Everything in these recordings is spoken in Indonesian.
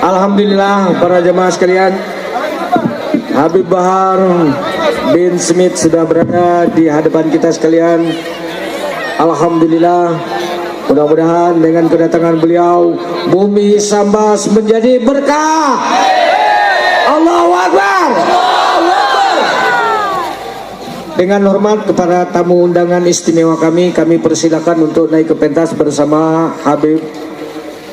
Alhamdulillah para jemaah sekalian, Habib Bahar bin Smith sudah berada di hadapan kita sekalian. Alhamdulillah, mudah-mudahan dengan kedatangan beliau bumi Sambas menjadi berkah. Allahu Akbar. Dengan hormat kepada tamu undangan istimewa kami persilakan untuk naik ke pentas bersama Habib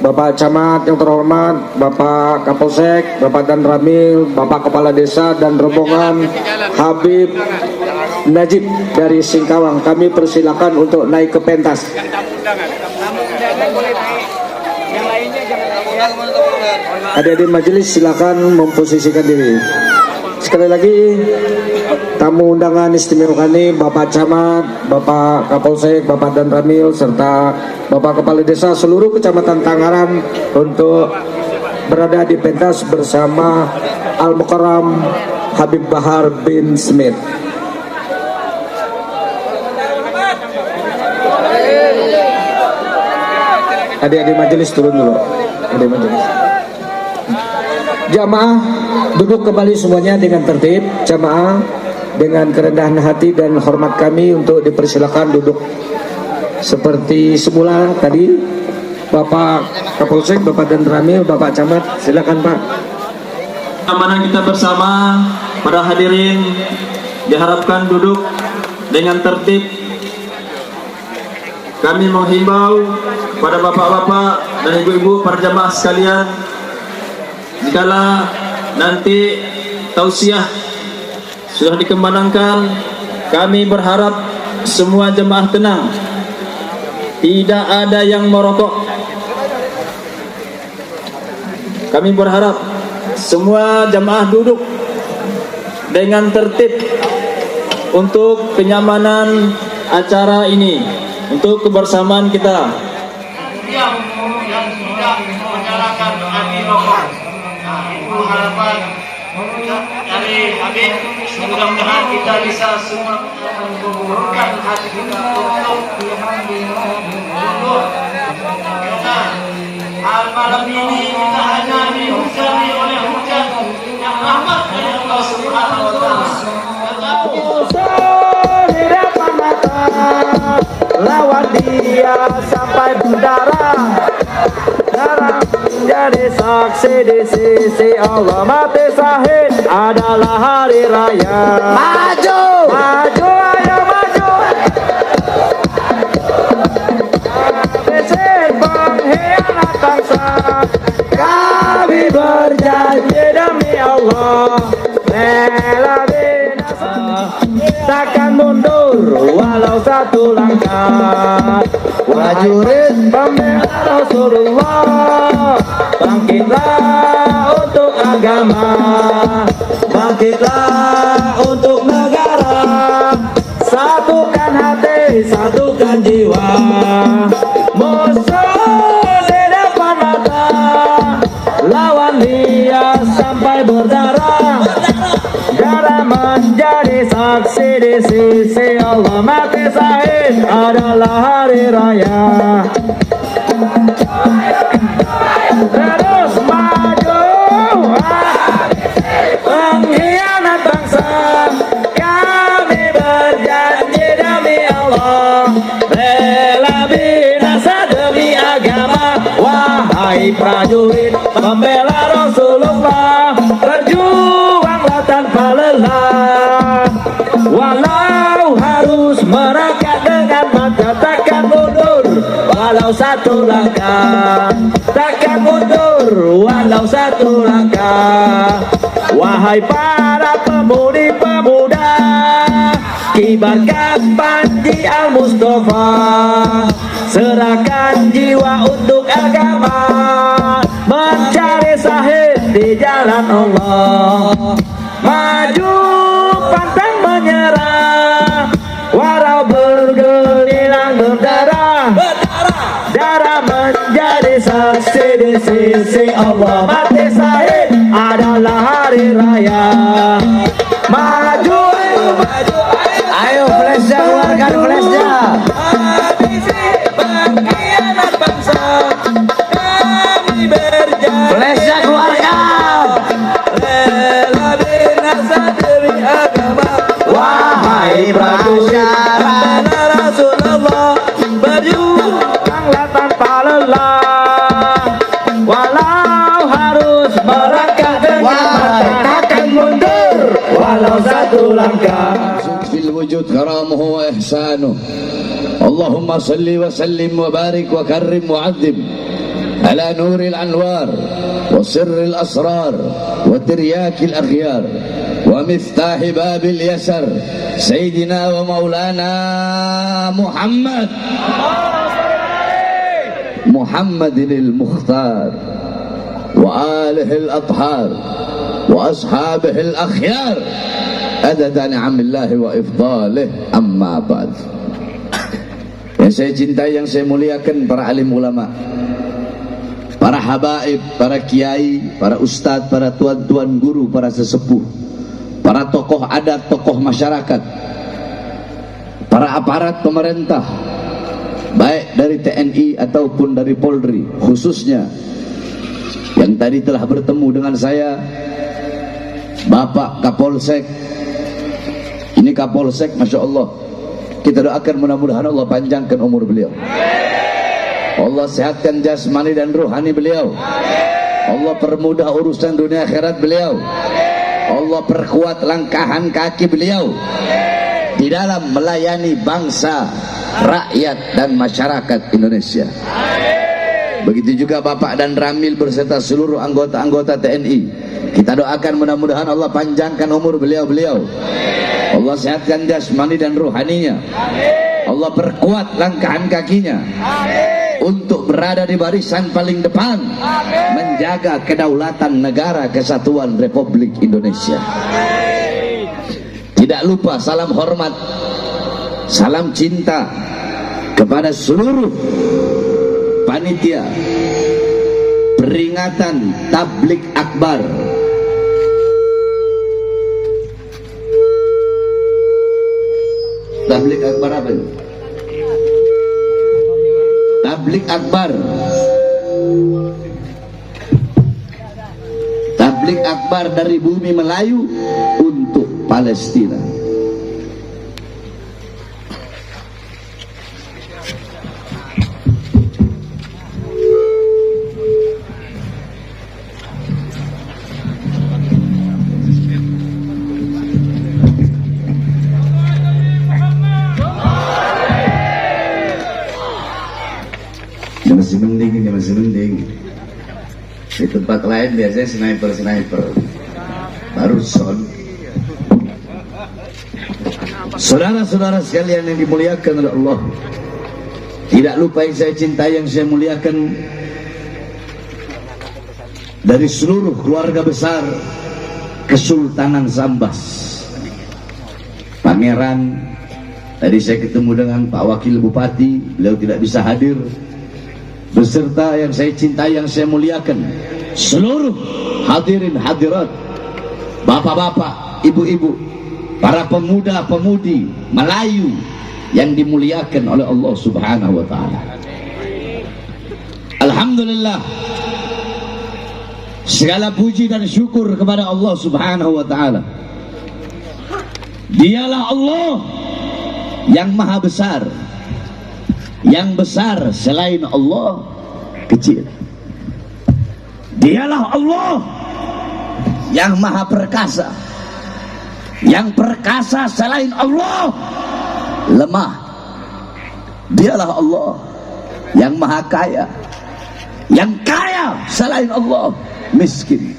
Bapak Camat yang terhormat, Bapak Kapolsek, Bapak Dan Ramil, Bapak Kepala Desa dan rombongan Habib Najib dari Singkawang. Kami persilakan untuk naik ke pentas. Adik-adik majelis silakan memposisikan diri. Sekali lagi, tamu undangan istimewa kami Bapak Camat, Bapak Kapolsek, Bapak Dan Ramil serta Bapak Kepala Desa seluruh Kecamatan Tangaran untuk berada di pentas bersama Al-Mukarram Habib Bahar bin Smith. Adik-adik majelis turun dulu. Adik majelis. Jamaah duduk kembali semuanya dengan tertib. Jamaah dengan kerendahan hati dan hormat kami untuk dipersilakan duduk seperti semula tadi. Bapak Kapolsek, Bapak Dan Ramil, Bapak Camat, silakan Pak. Keamanan kita bersama, para hadirin diharapkan duduk dengan tertib. Kami menghimbau pada bapak-bapak dan ibu-ibu para jamaah sekalian, jikalau nanti tausiah sudah dikemandangkan, kami berharap semua jemaah tenang, tidak ada yang merokok. Kami berharap semua jemaah duduk dengan tertib untuk kenyamanan acara ini, untuk kebersamaan kita. Yang sudah menyalakan api rokok, itu harapan dari Habib. Mudah-mudahan kita bisa semua mengumpulkan hati kita untuk malam ini kita hanya dihujani oleh hujan yang rahmat dari Allah Subhanahu wa Ta'ala. Lawat dia sampai bandara, darah menjadi saksi di sisi Allah. Mati syahid adalah hari raya. Maju, maju, ayo maju. Habisir pengkhianat bangsa, kami berjanji demi Allah. Allah, rela binasa, takkan mundur walau satu langkah. Prajurit pembela Rasulullah, bangkitlah untuk agama, bangkitlah untuk negara, satukan hati, satukan jiwa. Musuh di depan mata, lawan dia sampai berdarah. Darah menjadi saksi di sisi Allah, mati syahid adalah hari raya. Terus maju, pengkhianat bangsa, kami berjanji demi Allah, rela binasa demi agama. Wahai prajurit pembela Rasulullah, berjuanglah tanpa lelah, walau harus merangkak dengan mata, takkan mundur walau satu langkah, takkan mundur walau satu langkah. Wahai para pemudi-pemuda, kibarkan panji Al-Mustafa, serahkan jiwa untuk agama, mencari syahid di jalan Allah. Maju pantang menyerah, walau bergelilang berdarah, darah menjadi saksi di sisi Allah, mati syahid adalah hari raya. Maju, maju, ayo flashnya, keluarkan flashnya. Habisi pengkhianat bangsa, kami berjanji. Flashnya keluarkan. Rela binasa demi agama. Wahai prajurit pembela Rasulullah, berjuanglah tanpa lelah, walau harus merangkak dengan mata, takkan mundur walau satu langkah. في الوجود كرامه وإحسانه. اللهم صل وسلم وبارك وكرم وعظم على نور الأنوار وسر الأسرار وترياك الأخيار ومفتاح باب اليسر سيدنا ومولانا محمد المختار وآله الأطهار وأصحابه الأخيار عدد نعم الله وإفضاله. أما بعد. Yang saya cintai, yang saya muliakan, para alim ulama, para habaib, para kiai, para ustadz, para tuan-tuan guru, para sesepuh, para tokoh adat, tokoh masyarakat, para aparat pemerintah, baik dari TNI ataupun dari Polri, khususnya yang tadi telah bertemu dengan saya, Bapak Kapolsek. Ini Kapolsek, Masya Allah, kita doakan mudah-mudahan Allah panjangkan umur beliau, Allah sehatkan jasmani dan rohani beliau, Allah permudah urusan dunia akhirat beliau, Allah perkuat langkahan kaki beliau di dalam melayani bangsa, rakyat dan masyarakat Indonesia. Begitu juga Bapak dan Ramil berserta seluruh anggota-anggota TNI. Kita doakan mudah-mudahan Allah panjangkan umur beliau-beliau, Allah sehatkan jasmani dan rohaninya, Allah perkuat langkahan kakinya untuk berada di barisan paling depan, menjaga kedaulatan negara kesatuan Republik Indonesia. Tidak lupa salam hormat, salam cinta kepada seluruh panitia peringatan Tablik Akbar Tablik Akbar apa itu? Tablik Akbar, Tablik Akbar dari bumi Melayu untuk Palestina. Masih mending. Di tempat lain biasanya sniper. Harrison. Saudara-saudara sekalian yang dimuliakan oleh Allah, tidak lupa yang saya cintai, yang saya muliakan, dari seluruh keluarga besar Kesultanan Sambas, Pangeran. Tadi saya ketemu dengan Pak Wakil Bupati, beliau tidak bisa hadir, beserta yang saya cintai, yang saya muliakan, seluruh hadirin hadirat, bapak-bapak, ibu-ibu, para pemuda-pemudi Melayu yang dimuliakan oleh Allah Subhanahu wa taala. Alhamdulillah, segala puji dan syukur kepada Allah Subhanahu wa taala. Dialah Allah yang maha besar. Yang besar selain Allah kecil. Dialah Allah yang maha perkasa. Yang perkasa selain Allah lemah. Dialah Allah yang maha kaya. Yang kaya selain Allah miskin.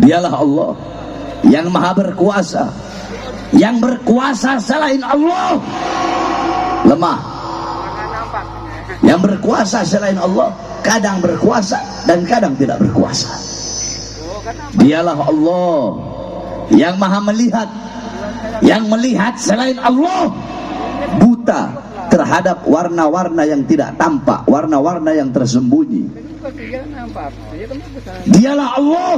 Dialah Allah yang maha berkuasa. Yang berkuasa selain Allah lemah. Yang berkuasa selain Allah kadang berkuasa dan kadang tidak berkuasa. Dialah Allah yang maha melihat. Yang melihat selain Allah buta terhadap warna-warna yang tidak tampak, warna-warna yang tersembunyi. Dialah Allah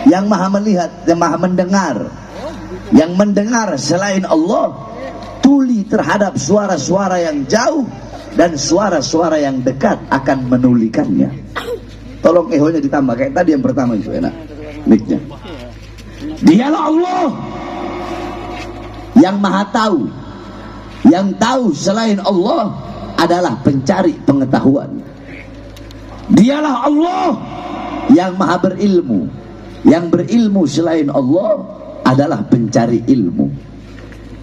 yang maha melihat, yang maha mendengar. Yang mendengar selain Allah tuli terhadap suara-suara yang jauh dan suara-suara yang dekat akan menulikannya. Tolong ehonya ditambah kayak tadi yang pertama itu, enak mic-nya. Dialah Allah yang maha tahu. Yang tahu selain Allah adalah pencari pengetahuan. Dialah Allah yang maha berilmu. Yang berilmu selain Allah adalah pencari ilmu.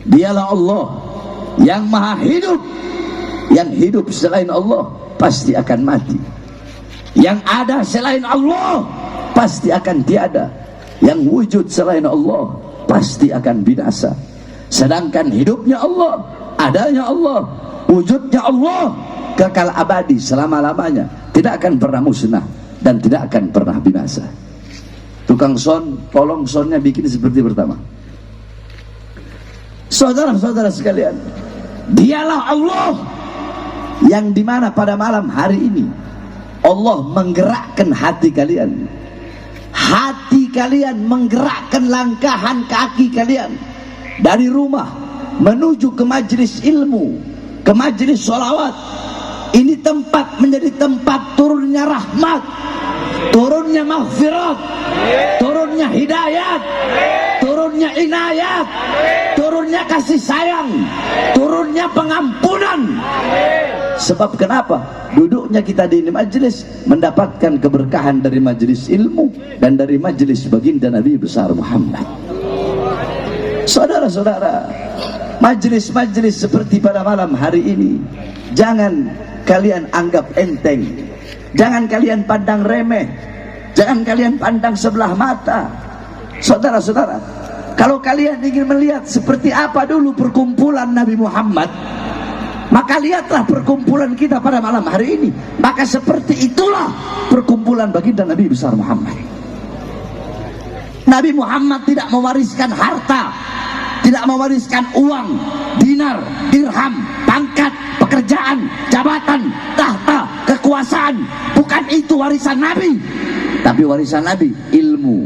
Dialah Allah yang maha hidup. Yang hidup selain Allah pasti akan mati. Yang ada selain Allah pasti akan tiada. Yang wujud selain Allah pasti akan binasa. Sedangkan hidupnya Allah, adanya Allah, wujudnya Allah kekal abadi selama-lamanya, tidak akan pernah musnah dan tidak akan pernah binasa. Tukang son, tolong sonnya bikin seperti pertama. Saudara-saudara sekalian, dialah Allah yang dimana pada malam hari ini Allah menggerakkan hati kalian. Hati kalian menggerakkan langkahan kaki kalian dari rumah menuju ke majelis ilmu, ke majelis sholawat. Ini tempat menjadi tempat turunnya rahmat, turunnya maghfirat, turunnya hidayat, turunnya inayat, turunnya kasih sayang, turunnya pengampunan. Sebab kenapa? Duduknya kita di ini majelis mendapatkan keberkahan dari majelis ilmu dan dari majelis baginda Nabi besar Muhammad. Saudara-saudara, majelis-majelis seperti pada malam hari ini jangan kalian anggap enteng, jangan kalian pandang remeh, jangan kalian pandang sebelah mata. Saudara-saudara, kalau kalian ingin melihat seperti apa dulu perkumpulan Nabi Muhammad, maka lihatlah perkumpulan kita pada malam hari ini. Maka seperti itulah perkumpulan baginda Nabi besar Muhammad. Nabi Muhammad tidak mewariskan harta, tidak mewariskan uang, dinar, dirham, pangkat, pekerjaan, jabatan, tahta, kekuasaan. Bukan itu warisan Nabi. Tapi warisan Nabi ilmu,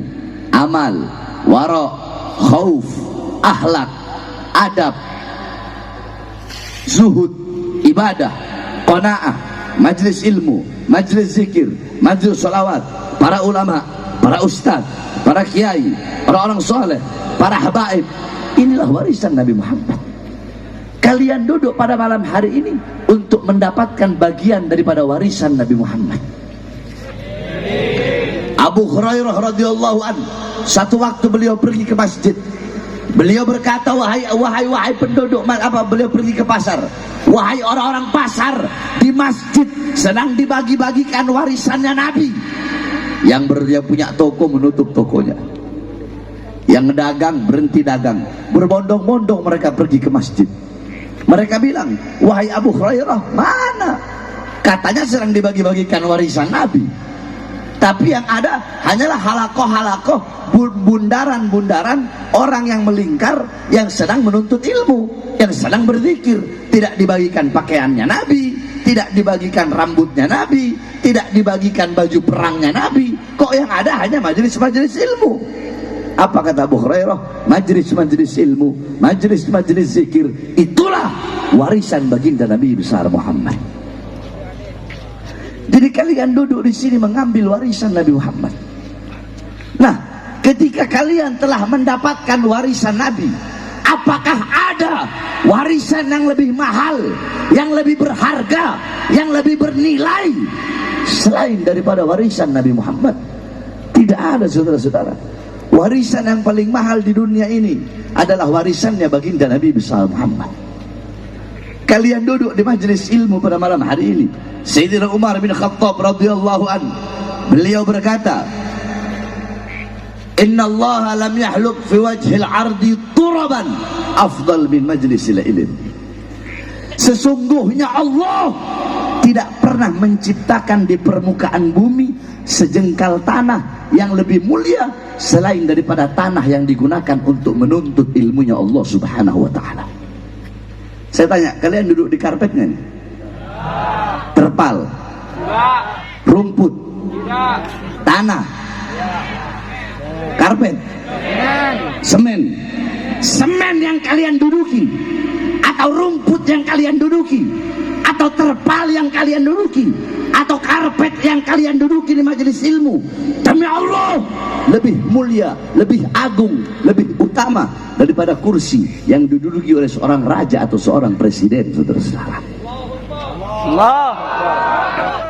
amal, wara', khauf, akhlak, adab, zuhud, ibadah, qanaah, majlis ilmu, majlis zikir, majlis salawat, para ulama, para ustaz, para kiai, para orang soleh, para habaib. Inilah warisan Nabi Muhammad. Kalian duduk pada malam hari ini untuk mendapatkan bagian daripada warisan Nabi Muhammad. Abu Hurairah radhiyallahu anhu, satu waktu beliau pergi ke masjid. Beliau berkata, wahai penduduk, beliau pergi ke pasar. Wahai orang-orang pasar, di masjid sedang dibagi-bagikan warisannya Nabi. Yang punya toko menutup tokonya. Yang dagang berhenti dagang, berbondong-bondong mereka pergi ke masjid. Mereka bilang, wahai Abu Hurairah, mana? Katanya sedang dibagi-bagikan warisan Nabi, tapi yang ada hanyalah halakoh-halakoh, bundaran-bundaran orang yang melingkar, yang sedang menuntut ilmu, yang sedang berzikir. Tidak dibagikan pakaiannya Nabi, tidak dibagikan rambutnya Nabi, tidak dibagikan baju perangnya Nabi. Kok yang ada hanya majelis-majelis ilmu? Apa kata Abu Hurairah? Majelis-majelis ilmu, majelis-majelis zikir, itulah warisan baginda Nabi besar Muhammad. Jadi kalian duduk di sini mengambil warisan Nabi Muhammad. Nah, ketika kalian telah mendapatkan warisan Nabi, apakah ada warisan yang lebih mahal, yang lebih berharga, yang lebih bernilai selain daripada warisan Nabi Muhammad? Tidak ada, saudara-saudara. Warisan yang paling mahal di dunia ini adalah warisannya baginda Nabi besar Muhammad. Kalian duduk di majelis ilmu pada malam hari ini. Sayyidina Umar bin Khattab radhiyallahu an, beliau berkata, Inna Allah lam yahluk fi wajhil ardi turaban afdal min majlisil ilm. Sesungguhnya Allah tidak pernah menciptakan di permukaan bumi sejengkal tanah yang lebih mulia selain daripada tanah yang digunakan untuk menuntut ilmunya Allah subhanahu wa ta'ala. Saya tanya, kalian duduk di karpet nggak nih? Terpal? Rumput? Tanah? Karpet? Semen? Semen yang kalian duduki, atau rumput yang kalian duduki, atau terpal yang kalian duduki, atau karpet yang kalian duduki di majelis ilmu, demi Allah lebih mulia, lebih agung, lebih utama daripada kursi yang diduduki oleh seorang raja atau seorang presiden, saudara-saudara.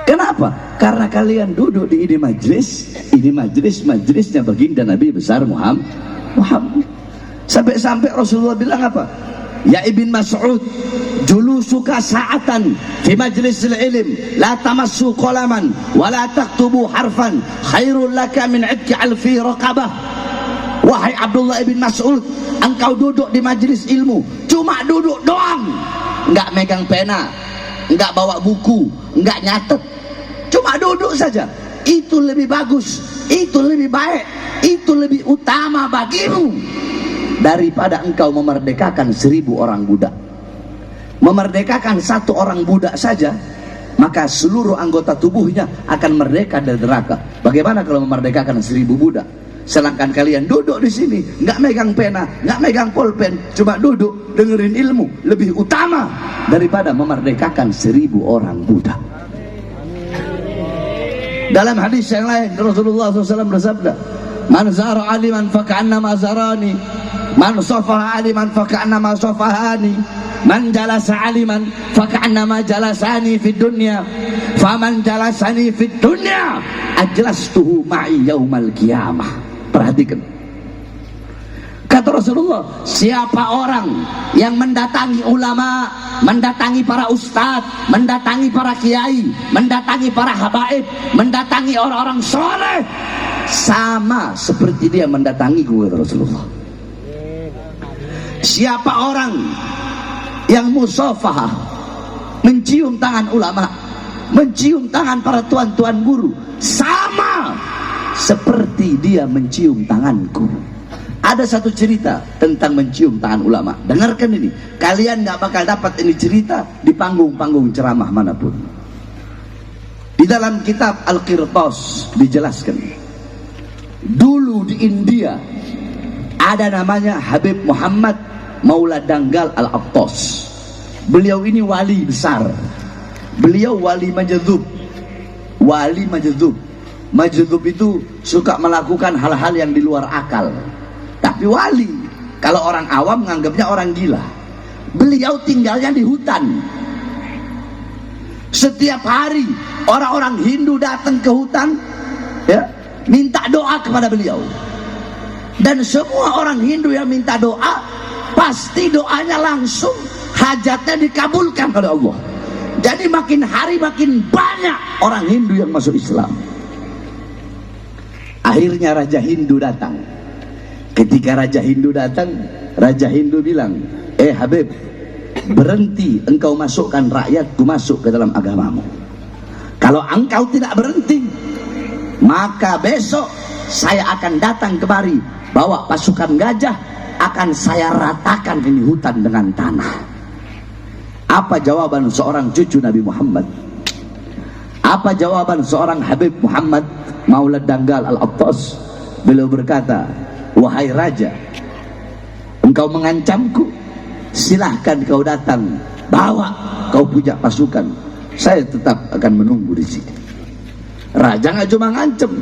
Kenapa? Karena kalian duduk di ini majelisnya baginda Nabi besar Muhammad. Sampai-sampai Rasulullah bilang apa? Ya Ibn Mas'ud, julusuka sa'atan fi majlisil ilm la tamassu qalaman wa la taktubu harfan khairul laka min 'idki alfi raqabah. Wahai Abdullah ibn Mas'ud, engkau duduk di majelis ilmu cuma duduk doang, enggak megang pena, enggak bawa buku, enggak nyatet, cuma duduk saja. Itu lebih bagus, itu lebih baik, itu lebih utama bagimu daripada engkau memerdekakan 1000 orang budak. Memerdekakan 1 orang budak saja, maka seluruh anggota tubuhnya akan merdeka dari neraka. Bagaimana kalau memerdekakan 1000 budak? Sedangkan kalian duduk di sini, nggak megang pena, nggak megang pulpen, cuma duduk dengerin ilmu, lebih utama daripada memerdekakan 1000 orang budak. Dalam hadis yang lain, Rasulullah SAW bersabda, Man zara aliman faka'annama zarani, man safaha aliman faka'annama safahani, man jalasa aliman faka'annama jalasani fid dunya, faman jalasani fid dunya ajlastuhu ma'i yaumal qiyamah. Perhatikan, kata Rasulullah, siapa orang yang mendatangi ulama, mendatangi para ustadz, mendatangi para kiai, mendatangi para habaib, mendatangi orang-orang soleh, sama seperti dia mendatangi gue, Rasulullah. Siapa orang yang musafahah, mencium tangan ulama, mencium tangan para tuan-tuan guru, sama seperti dia mencium tanganku. Ada satu cerita tentang mencium tangan ulama. Dengarkan ini, kalian gak bakal dapat ini cerita di panggung-panggung ceramah manapun. Di dalam kitab Al-Qirtas dijelaskan, dulu di India ada namanya Habib Muhammad Maula Danggal Al-Attas. Beliau ini wali besar. Beliau wali majdzub. Wali majdzub. Majdzub itu suka melakukan hal-hal yang di luar akal. Tapi wali, kalau orang awam menganggapnya orang gila. Beliau tinggalnya di hutan. Setiap hari orang-orang Hindu datang ke hutan, ya, minta doa kepada beliau. Dan semua orang Hindu yang minta doa, pasti doanya langsung, hajatnya dikabulkan oleh Allah. Jadi makin hari makin banyak orang Hindu yang masuk Islam. Akhirnya Raja Hindu datang. Ketika Raja Hindu datang, Raja Hindu bilang, Habib, berhenti engkau masukkan rakyatku masuk ke dalam agamamu. Kalau engkau tidak berhenti, maka besok saya akan datang kemari, bawa pasukan gajah, akan saya ratakan ini hutan dengan tanah. Apa jawaban seorang cucu Nabi Muhammad? Apa jawaban seorang Habib Muhammad Maulad Danggal Al-Attas? Beliau berkata, wahai raja, engkau mengancamku, silahkan kau datang, bawa kau punya pasukan, saya tetap akan menunggu di sini. Raja nggak cuma ngancem,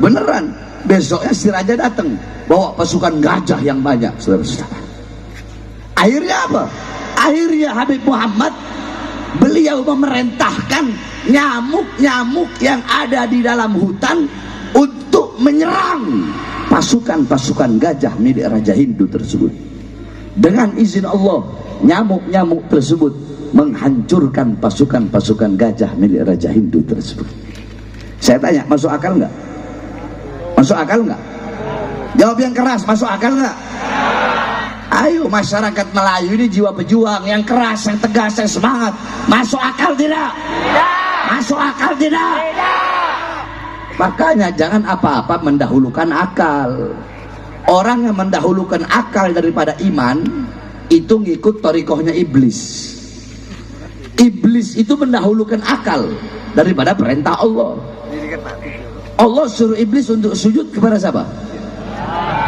beneran. Besoknya si raja datang, bawa pasukan gajah yang banyak, saudara-saudara. Akhirnya apa? Akhirnya Habib Muhammad, beliau memerintahkan nyamuk-nyamuk yang ada di dalam hutan untuk menyerang pasukan-pasukan gajah milik Raja Hindu tersebut. Dengan izin Allah, nyamuk-nyamuk tersebut menghancurkan pasukan-pasukan gajah milik Raja Hindu tersebut. Saya tanya, masuk akal nggak? Masuk akal nggak? Jawab yang keras, masuk akal nggak? Ayo, masyarakat Melayu ini jiwa pejuang, yang keras, yang tegas, yang semangat. Masuk akal tidak? Masuk akal tidak? Makanya jangan apa-apa mendahulukan akal. Orang yang mendahulukan akal daripada iman itu ngikut thariqahnya iblis. Iblis itu mendahulukan akal daripada perintah Allah. Allah suruh iblis untuk sujud kepada siapa?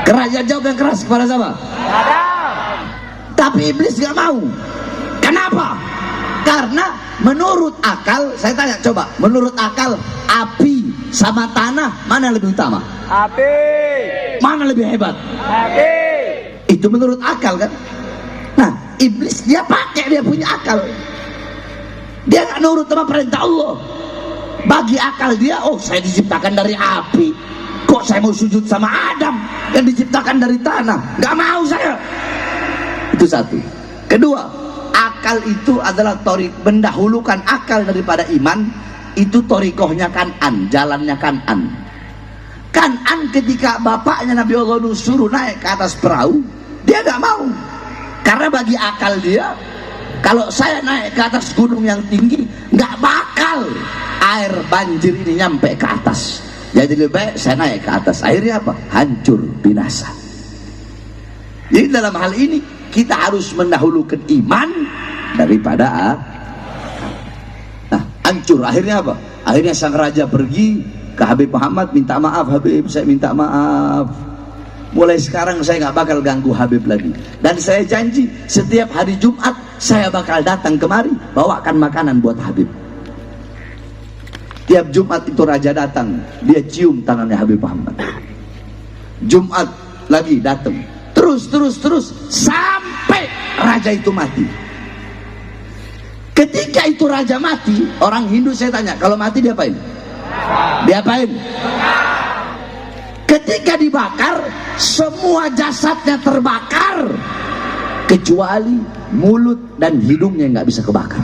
Kerajaan, jawab yang keras, kepada siapa? Tapi iblis gak mau. Kenapa? Karena menurut akal, saya tanya coba, menurut akal, api sama tanah mana lebih utama? Api. Mana lebih hebat? Api. Itu menurut akal kan? Nah, iblis dia pakai dia punya akal. Dia gak nurut sama perintah Allah. Bagi akal dia, oh saya diciptakan dari api, kok saya mau sujud sama Adam yang diciptakan dari tanah? Gak mau saya. Itu satu. Kedua, akal itu adalah torik, mendahulukan akal daripada iman. Itu torikohnya Kan'an, jalannya Kan'an. Kan'an ketika bapaknya Nabi Allah Nuh suruh naik ke atas perahu, dia gak mau. Karena bagi akal dia, kalau saya naik ke atas gunung yang tinggi, gak bakal air banjir ini nyampe ke atas. Jadi lebih baik saya naik ke atas. Akhirnya apa? Hancur, binasa. Jadi dalam hal ini kita harus mendahulukan iman daripada hancur. Akhirnya apa? Akhirnya sang raja pergi ke Habib Muhammad, minta maaf Habib, saya minta maaf. Mulai sekarang saya nggak bakal ganggu Habib lagi. Dan saya janji setiap hari Jumat saya bakal datang kemari bawakan makanan buat Habib. Tiap Jumat itu raja datang, dia cium tangannya Habib Muhammad. Jumat lagi datang, terus sampai raja itu mati. Ketika itu raja mati, orang Hindu saya tanya, kalau mati diapain? Diapain? Ketika dibakar, semua jasadnya terbakar kecuali mulut dan hidungnya nggak bisa kebakar.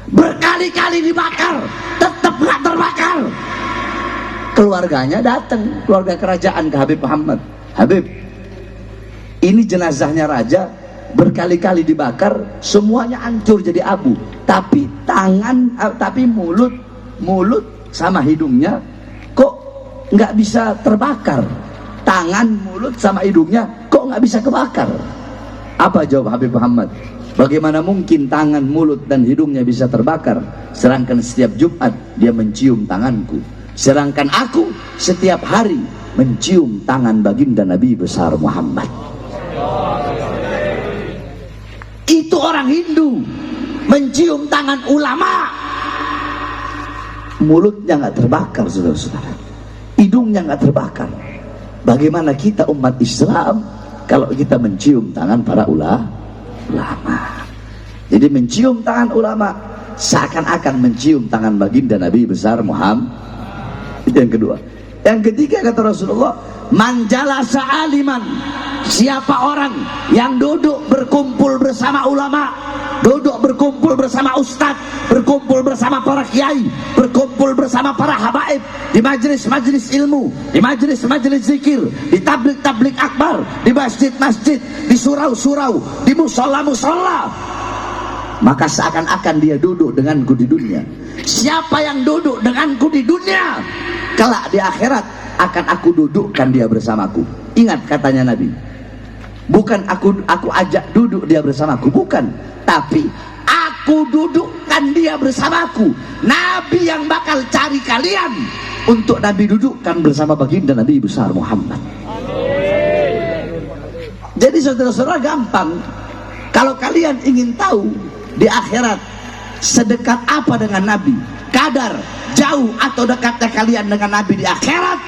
Berkali-kali dibakar, tetap nggak terbakar. Keluarganya datang, keluarga kerajaan ke Habib Muhammad. Habib, ini jenazahnya raja, berkali-kali dibakar, semuanya hancur jadi abu. Tapi tapi mulut sama hidungnya kok nggak bisa terbakar. Tangan, mulut sama hidungnya kok nggak bisa kebakar. Apa jawab Habib Muhammad? Bagaimana mungkin tangan, mulut dan hidungnya bisa terbakar, sedangkan setiap Jumat dia mencium tanganku, sedangkan aku setiap hari mencium tangan baginda Nabi besar Muhammad. Itu orang Hindu mencium tangan ulama, mulutnya nggak terbakar, saudara-saudara, hidungnya nggak terbakar. Bagaimana kita umat Islam kalau kita mencium tangan para ulama? Jadi mencium tangan ulama seakan-akan mencium tangan baginda Nabi besar Muhammad. Itu yang kedua. Yang ketiga kata Rasulullah, Manjalasa aliman, siapa orang yang duduk berkumpul bersama ulama, duduk berkumpul bersama ustadz, berkumpul bersama para kiai, berkumpul bersama para habaib, di majelis-majelis ilmu, di majelis-majelis zikir, di tablik-tablik akbar, di masjid-masjid, di surau-surau, di musola-musola, maka seakan-akan dia duduk denganku di dunia. Siapa yang duduk denganku di dunia, kelak di akhirat akan aku dudukkan dia bersamaku. Ingat katanya Nabi, bukan aku ajak duduk dia bersamaku, bukan, tapi aku dudukkan dia bersamaku. Nabi yang bakal cari kalian untuk Nabi dudukkan bersama baginda Nabi besar Muhammad. Jadi saudara-saudara, gampang. Kalau kalian ingin tahu di akhirat sedekat apa dengan Nabi, kadar jauh atau dekatnya kalian dengan Nabi di akhirat,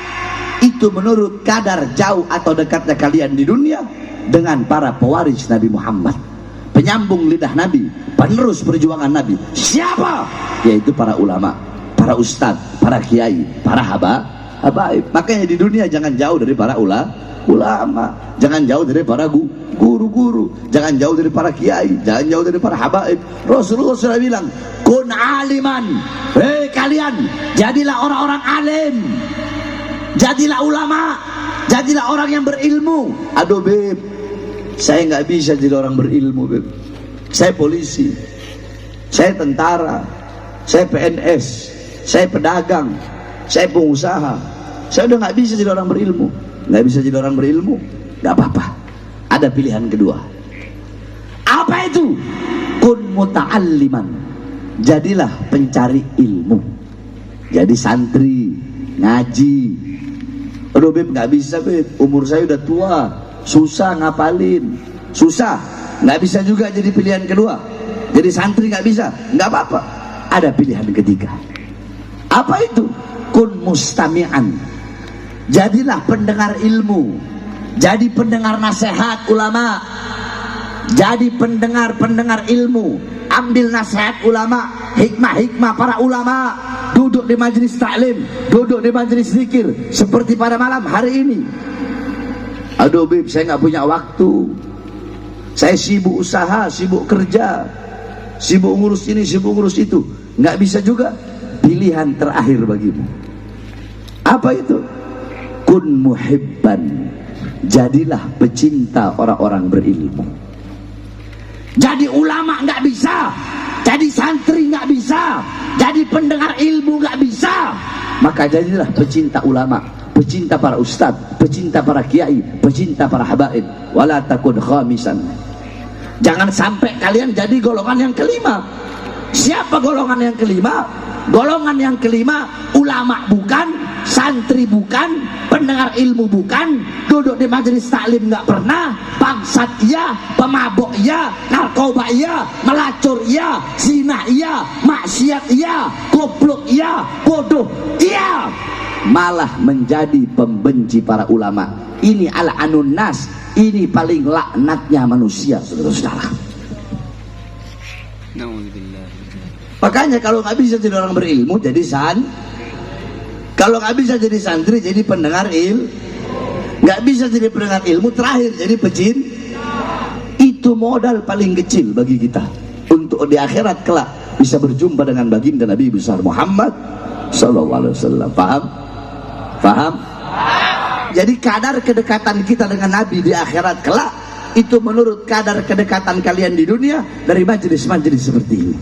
itu menurut kadar jauh atau dekatnya kalian di dunia dengan para pewaris Nabi Muhammad, penyambung lidah Nabi, penerus perjuangan Nabi. Siapa? Yaitu para ulama, para ustadz, para kiai, para habaib. Makanya di dunia jangan jauh dari para ulama, jangan jauh dari para guru-guru, jangan jauh dari para kiai, jangan jauh dari para habaib. Rasulullah sudah bilang, kun aliman, hei kalian, jadilah orang-orang alim, jadilah ulama, jadilah orang yang berilmu. Aduh beb, saya nggak bisa jadi orang berilmu beb. Saya polisi, saya tentara, saya PNS, saya pedagang, saya pengusaha. Saya udah nggak bisa jadi orang berilmu. Nggak bisa jadi orang berilmu, nggak apa-apa. Ada pilihan kedua. Apa itu? Kun muta'alliman, jadilah pencari ilmu, jadi santri, ngaji. Aduh beb, nggak bisa beb, umur saya udah tua, susah ngapalin, susah. Nggak bisa juga jadi pilihan kedua, jadi santri nggak bisa, nggak apa-apa. Ada pilihan ketiga. Apa itu? Kun mustami'an, jadilah pendengar ilmu, jadi pendengar nasihat ulama, jadi pendengar ilmu. Ambil nasihat ulama, hikmah-hikmah para ulama, duduk di majelis taklim, duduk di majelis zikir, seperti pada malam hari ini. Aduh beb, saya nggak punya waktu, saya sibuk usaha, sibuk kerja, sibuk ngurus ini, sibuk ngurus itu. Nggak bisa juga. Pilihan terakhir bagimu, apa itu? Kun muhibban, jadilah pecinta orang-orang berilmu. Jadi ulama nggak bisa, jadi santri nggak bisa, jadi pendengar ilmu nggak bisa. Maka jadilah pecinta ulama, pecinta para ustadz, pecinta para kiai, pecinta para habaib. Wala takun khamisan, jangan sampai kalian jadi golongan yang kelima. Siapa golongan yang kelima? Golongan yang kelima, ulama bukan, santri bukan, pendengar ilmu bukan, duduk di majelis taklim nggak pernah, bangsat iya, pemabok iya, narkoba iya, melacur iya, zina iya, maksiat iya, goblok iya, bodoh iya, malah menjadi pembenci para ulama. Ini al-anun nas, ini paling laknatnya manusia, saudara-saudara. Makanya kalau nggak bisa jadi orang berilmu, jadi kalau nggak bisa jadi santri, jadi pendengar nggak bisa jadi pendengar ilmu, terakhir jadi itu modal paling kecil bagi kita untuk di akhirat kelak bisa berjumpa dengan baginda Nabi besar Muhammad sallallahu alaihi wasallam. Paham? Jadi kadar kedekatan kita dengan Nabi di akhirat kelak itu menurut kadar kedekatan kalian di dunia dari majelis-majelis seperti ini.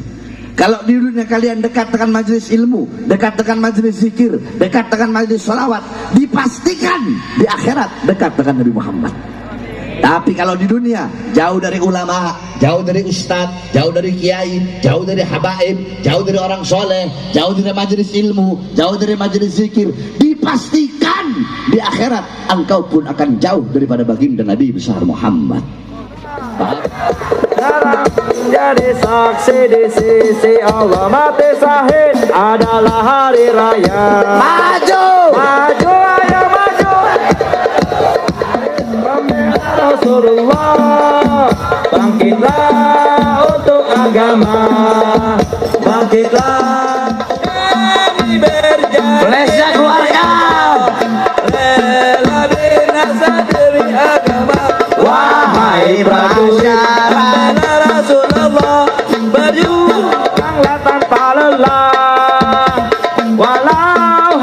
Kalau di dunia kalian dekat dengan majelis ilmu, dekat dengan majelis zikir, dekat dengan majelis sholawat, dipastikan di akhirat dekat dengan Nabi Muhammad. Tapi kalau di dunia jauh dari ulama, jauh dari ustadz, jauh dari kiai, jauh dari habaib, jauh dari orang soleh, jauh dari majelis ilmu, jauh dari majelis zikir, dipastikan di akhirat engkau pun akan jauh daripada baginda Nabi besar Muhammad. Sekarang jadi saksi di sisi Allah, mati syahid adalah hari raya. Maju, maju, ayo maju. Rasulullah, bangkitlah untuk agama.